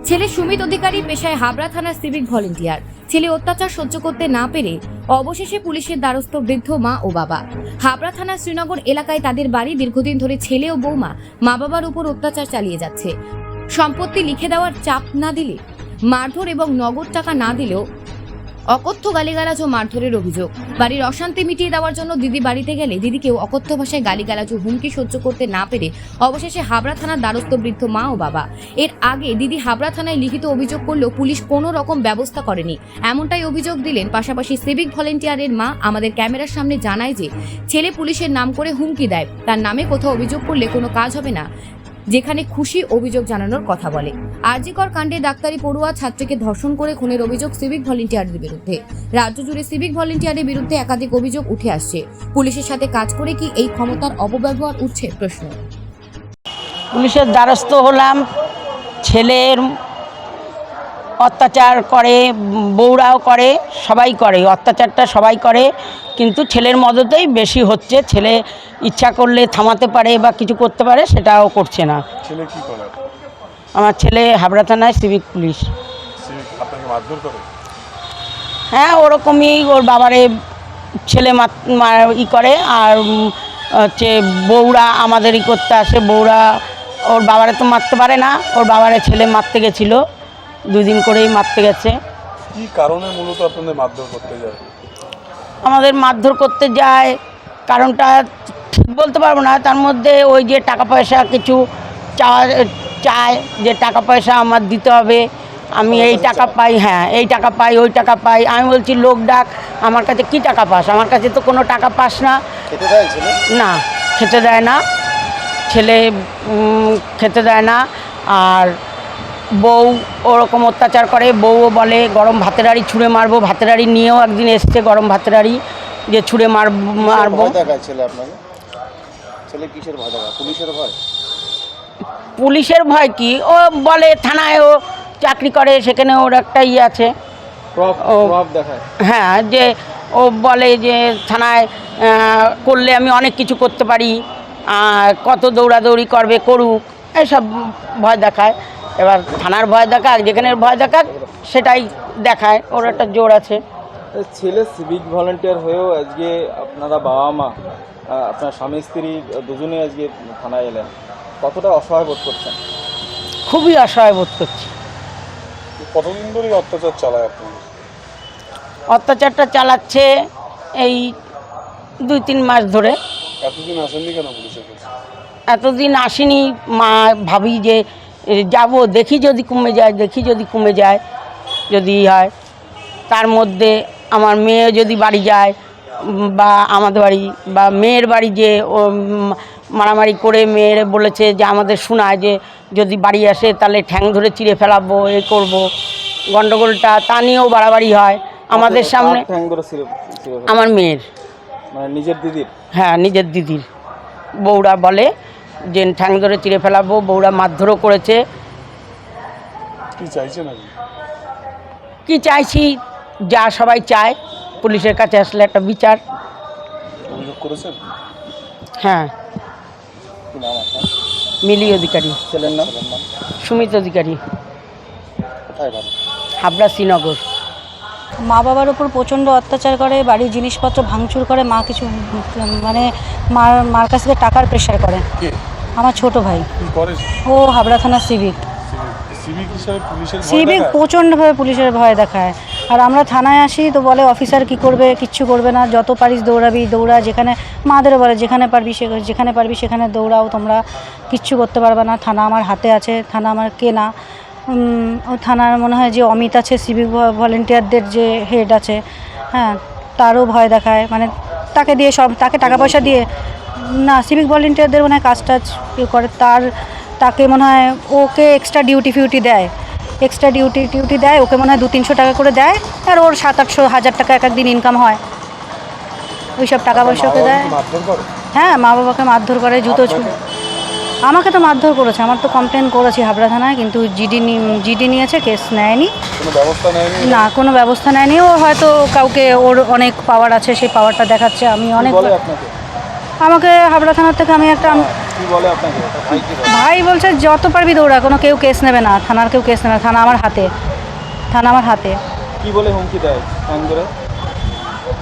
ছেলে সুমিত অধিকারী পেশায় হাবড়া থানার সিভিক ভলেন্টিয়ার। ছেলে অত্যাচার সহ্য করতে না পেরে অবশেষে পুলিশের দ্বারস্থ বৃদ্ধ মা ও বাবা। হাবড়া থানার শ্রীনগর এলাকায় তাদের বাড়ি। দীর্ঘদিন ধরে ছেলে ও বৌমা মা বাবার উপর অত্যাচার চালিয়ে যাচ্ছে। সম্পত্তি লিখে দেওয়ার চাপ না দিলে, মারধর এবং নগদ টাকা না দিলেও অকথ্য গালিগালাজ ও মারধরের অভিযোগ। বাড়ির অশান্তি মিটিয়ে দেওয়ার জন্য দিদি বাড়িতে গেলে দিদিকেও অকথ্য ভাষায় গালিগালাজ ও হুমকি সহ্য করতে না পেরে অবশেষে হাবড়া থানার দ্বারস্থ বৃদ্ধ মা ও বাবা। এর আগে দিদি হাবড়া থানায় লিখিত অভিযোগ করলেও পুলিশ কোনো রকম ব্যবস্থা করেনি, এমনটাই অভিযোগ দিলেন। পাশাপাশি সিভিক ভলেন্টিয়ারের মা আমাদের ক্যামেরার সামনে জানায় যে ছেলে পুলিশের নাম করে হুমকি দেয়, তার নামে কোথাও অভিযোগ করলে কোনো কাজ হবে না, যেখানে খুশি অভিযোগ জানানোর কথা বলে। আরজিকর কাণ্ডে ডাক্তারি পড়ুয়া ছাত্রীকে ধর্ষণ করে খুনের অভিযোগ সিভিক ভলেন্টিয়ারের বিরুদ্ধে। রাজ্য জুড়ে সিভিক ভলেন্টিয়ারের বিরুদ্ধে একাধিক অভিযোগ উঠে আসছে। পুলিশের সাথে কাজ করে কি এই ক্ষমতার অপব্যবহার উঠছে প্রশ্ন। পুলিশের দ্বারস্থ হলাম। ছেলের অত্যাচার করে, বউরাও করে, সবাই করে, অত্যাচারটা সবাই করে, কিন্তু ছেলের মদতেই বেশি হচ্ছে। ছেলে ইচ্ছা করলে থামাতে পারে বা কিছু করতে পারে, সেটাও করছে না। ছেলে কি করে? আমার ছেলে হাবড়া থানায় সিভিক পুলিশ। আপনাকে মারধর করে? হ্যাঁ, ওরকমই। ওর বাবারে ছেলে ই করে, আর হচ্ছে বউরা আমাদের ই করতে আসে। বউরা ওর বাবারে তো মারতে পারে না, ওর বাবারে ছেলে মারতে গেছিল, 2 দিন করেই মারতে গেছে। কি কারণে মূলত আপনাদের মারধর করতে যায়? আমাদের মারধর করতে যায় কারণটা ঠিক বলতে পারবো না। তার মধ্যে ওই যে টাকা পয়সা কিছু চায় যে টাকা পয়সা আমার দিতে হবে, আমি এই টাকা পাই, হ্যাঁ এই টাকা পাই, ওই টাকা পাই। আমি বলছি লোক ডাক, আমার কাছে কি টাকা পাস? আমার কাছে তো কোনো টাকা পাস না। খেতে দেয় ছেলে? না, খেতে দেয় না ছেলে, খেতে দেয় না। আর বউ ওরকম অত্যাচার করে। বউও বলে গরম ভাতের হাঁড়ি ছুঁড়ে মারবো। ভাতের হাঁড়ি নিয়েও একদিন এসছে, গরম ভাতের হাঁড়ি যে ছুঁড়ে মারবো। দেখায় ছেলে আপনাকে? ছেলে কিসের ভয় দেখায়? পুলিশের ভয়? পুলিশের ভয় কি? ও বলে থানায় ও চাকরি করে, সেখানে ওর একটা ইয়ে আছে। দেখায়? হ্যাঁ, যে ও বলে যে থানায় করলে আমি অনেক কিছু করতে পারি, কত দৌড়াদৌড়ি করবে, করুক, এসব ভয় দেখায়। এবার থানার ভয় দেখাক, যেখানে ভয় দেখাক সেটাই দেখায়, ওর একটা জোর আছে। ছেলে সিভিক ভলেন্টিয়ার হয়েও আজকে আপনারা বাবা মা, আপনার স্বামী স্ত্রী দুজনেই আজকে থানায় এলেন, কতটা অসহায় বোধ করছেন? খুবই অসহায় বোধ করছি। কতদিন ধরে অত্যাচার চালায় আপনাদের? অত্যাচারটা চালাচ্ছে এই 2-3 মাস ধরে। এতদিন আসেননি কেন পুলিশের কাছে? এতদিন আসেনি, মা ভাবি যে যাব, দেখি যদি কমে যায়, দেখি যদি কমে যায়, যদি হয়। তার মধ্যে আমার মেয়ে যদি বাড়ি যায়, বা আমাদের বাড়ি বা মেয়ের বাড়ি, যে ও মারামারি করে মেয়ের বলেছে যে আমাদের শোনায় যে যদি বাড়ি আসে তাহলে ঠ্যাং ধরে চিড়ে ফেলাবো, এ করব, গণ্ডগোলটা তা নিয়েও বাড়াবাড়ি হয় আমাদের সামনে। ঠ্যাং ধরে আমার মেয়ের, মানে নিজের দিদির? হ্যাঁ, নিজের দিদির। বউরা বলে যে ঠ্যাং ধরে চিড়ে ফেলাবো, বউরা মারধরও করেছে। কি চাইছেন আপনি? কি চাইছি? যা সবাই চায়, পুলিশের কাছে আসলে একটা বিচার। অভিযোগ করেছেন? হ্যাঁ। কি নাম আপনার? মিলি অধিকারী। ছেলের নাম? সুমিত অধিকারী। কোথায় বাড়ি? হাবড়া শ্রীনগর। মা বাবার ওপর প্রচণ্ড অত্যাচার করে, বাড়ির জিনিসপত্র ভাঙচুর করে, মা কিছু মানে মার কাছ থেকে টাকার প্রেশার করে। কে? আমার ছোট ভাই। কি করে? ও হাবড়া থানার সিভিক। সিভিক হিসাবে পুলিশের ভয় সিভিক দেখায়? প্রচণ্ডভাবে পুলিশের ভয় দেখায়। আর আমরা থানায় আসি তো বলে অফিসার কি করবে, কিচ্ছু করবে না, যত পারিস দৌড়াবি দৌড়া, যেখানে মাদেরও বলে যেখানে পারবি সেখানে দৌড়াও, তোমরা কিচ্ছু করতে পারবে না, থানা আমার হাতে আছে, থানা আমার কেনা। ও থানার মনে হয় যে অমিত আছে, সিভিক ভলেন্টিয়ারদের যে হেড আছে, হ্যাঁ, তারও ভয় দেখায়, মানে তাকে দিয়ে সব, তাকে টাকা পয়সা দিয়ে, না সিভিক ভলেন্টিয়ারদের মনে হয় কাজ টাজ করে, তাকে মনে হয় ওকে এক্সট্রা ডিউটি দেয়, এক্সট্রা ডিউটি দেয়, ওকে মনে হয় 200-300 টাকা করে দেয়, আর ওর 700-800 হাজার টাকা এক একদিন ইনকাম হয়, ওইসব টাকা পয়সা ওকে দেয়। মারধর করে? হ্যাঁ, মা বাবাকে মারধর করে, জুতো আমাকে তো মারধর করেছে, আমার তো কমপ্লেন করেছি হাবড়া থানায়, কিন্তু জিডি নিয়েছে, কেস নেয়নি। কোনো ব্যবস্থা নেয়নি? না, কোনো ব্যবস্থা নেয়নি। ও হয়তো কাউকে, ওর অনেক পাওয়ার আছে, সেই পাওয়ারটা দেখাচ্ছে। আমি অনেক, বলে আপনাকে? আমাকে হাবড়া থানার থেকে আমি একটা কি বলে আপনাকে ভাই কি বলে? ভাই বলছে যত পারবি দৌড়া, কোনো কেউ কেস নেবে না, থানার কেউ কেস নেবে না, থানা আমার হাতে, থানা আমার হাতে। কি বলে হুমকি দেয় ঠ্যাং ধরে?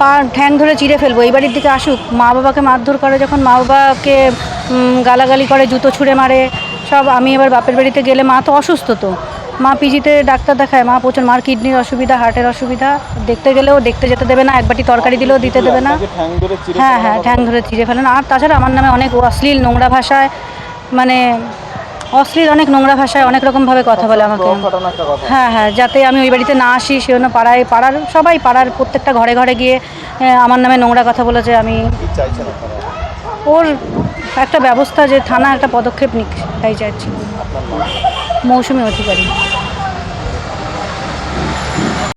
পা ঠ্যাং ধরে চিড়ে ফেলবো, এই বাড়ির দিকে আসুক। মা বাবাকে মারধর করে, যখন মা বাবাকে গালাগালি করে, জুতো ছুঁড়ে মারে সব। আমি এবার বাপের বাড়িতে গেলে, মা তো অসুস্থ, তো মা পিজিতে ডাক্তার দেখায়, মা প্রচুর, মার কিডনির অসুবিধা, হার্টের অসুবিধা, দেখতে গেলেও দেখতে যেতে দেবে না, এক বাটি তরকারি দিলেও দিতে দেবে না। আপনাকে ঠ্যাং ধরে চিড়ে হ্যাঁ ফেলানোর ঠ্যাং ধরে চিড়ে ফেলেন। আর তাছাড়া আমার নামে অনেক অশ্লীল নোংরা ভাষায়, মানে অশ্লীল অনেক নোংরা ভাষায় অনেক রকমভাবে কথা বলে আমাকে। প্রভাব খাটানো একটা কথা। হ্যাঁ, যাতে আমি ওই বাড়িতে না আসি সেজন্য পাড়ার সবাই, পাড়ার প্রত্যেকটা ঘরে ঘরে গিয়ে আমার নামে নোংরা কথা বলেছে। আমি কি চাইছেন আপনারা? ওর একটা ব্যবস্থা, যে থানা একটা পদক্ষেপ নিক, তাই চাইছি। আপনার নাম? মৌসুমী অধিকারী।